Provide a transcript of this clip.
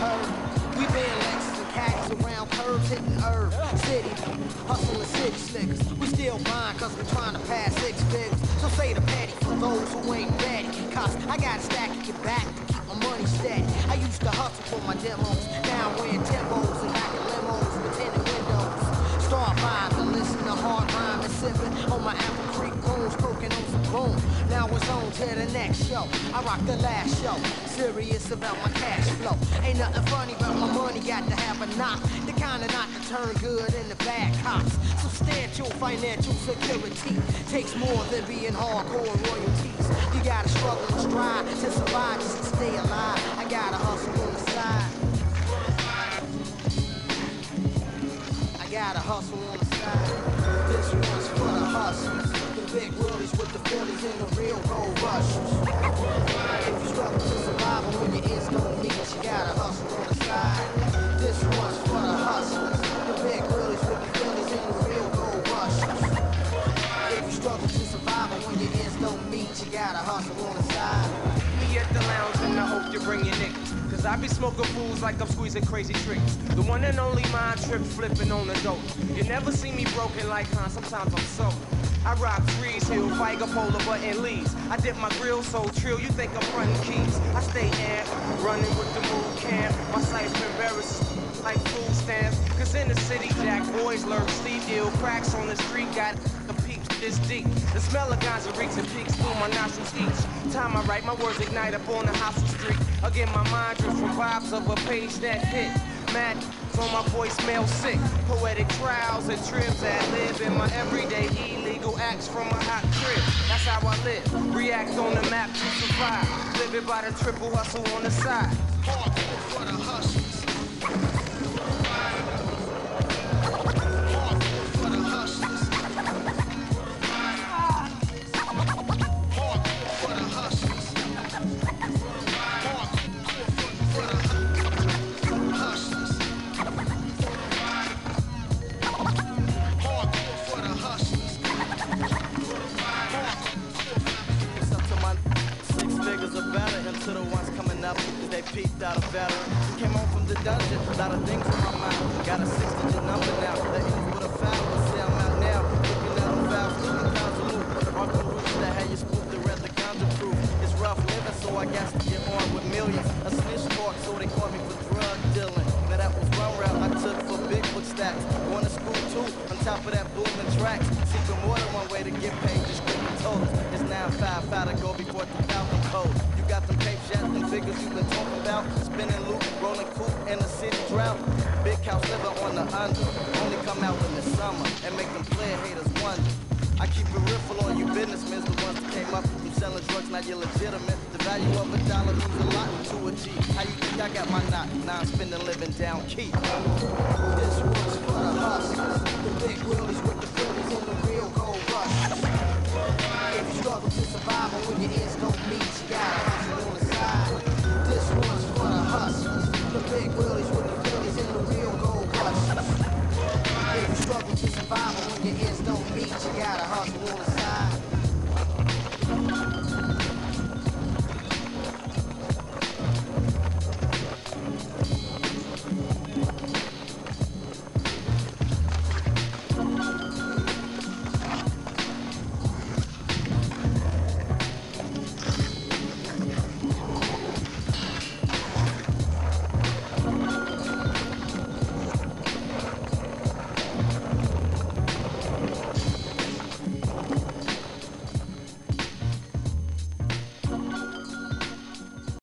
heard. We been Lexus and caddies around curves, hitting herb. City, hustling city slickers. We still blind cause we're trying to pass 6 figures. So say the petty for those who ain't ready. Cause I got a stack of get back to keep my money steady. I used to hustle for my demos. Now I'm wearing tempos and back in limos with tinted windows. Start vibing, listen to hard rhyme and sipping on my Apple Creek goons, cooking on some boom. Now it's on to the next show. I rock the last show, serious about my cash flow. Ain't nothing funny about my money, got to have a knock. The kind of knot to turn good in the bad cops. Substantial financial security takes more than being hardcore royalties. You gotta struggle and strive to survive just to stay alive. I gotta hustle on the side. I gotta hustle on the side. This one's for the hustlers, the big willies with the Phillies and the real gold rushers. If you struggle to survive when your ends don't meet, you gotta hustle on the side. This one's for the hustlers, the big willies with the Phillies and the real gold rushers. If you struggle to survive when your ends don't meet, you gotta hustle on the side. Me at the lounge and I hope you bring your niggas. Cause I be smoking fools like I'm squeezing crazy tricks. The one and only mind trip flipping on the dope. You never see me broken like Han, sometimes I'm so. I rock Freeze Hill, Viger, Polar, button leaves. I dip my grill so trill, you think I'm frontin' keys. I stay amped, running with the move camp. My cipher embarrasses like food stamps. Cause in the city, Jack boys lurk, sleep ill. Cracks on the street, got the peeps this deep. The smell of ganja reeks and peaks through my nostrils each time I write, my words ignite up on the hostile street. Again, my mind drifts from vibes of a page that hit. Mad on my voicemail sick. Poetic trials and trips that live in my everyday illegal acts from a hot crib. That's how I live. React on the map to survive. Living by the triple hustle on the side. Hardcore for the hustlers. They peeped out a veteran. Came home from the dungeon, a lot of things on my mind. Got a 6-digit number now. The ends with a foul, but say I'm out now. Looking at them fouls, looking down to loot. On the roof that had you spooked, the red, the ganja proof. It's rough living, so I got to get on with millions. A snitch talk, so they call me for drug dealing. Now that was one route I took for big book stacks. Going to school too, on top of that booming tracks. Seeking more than one way to get paid, just screaming totals. It's 9-5, to go before 2000 code. Got them cape shots, them figures you been talking about. Spinning loop, rolling coupe in the city drought. Big house living on the under. Only come out in the summer and make them player haters wonder. I keep it real full on you businessmen, the ones that came up from selling drugs, now you're legitimate. The value of a dollar means a lot to a G. How you think I got my knot? Now I'm spending living down key. This one's for the hustlers, the big willies with the Phillies and the real gold rush. If you struggle to survive when your ends don't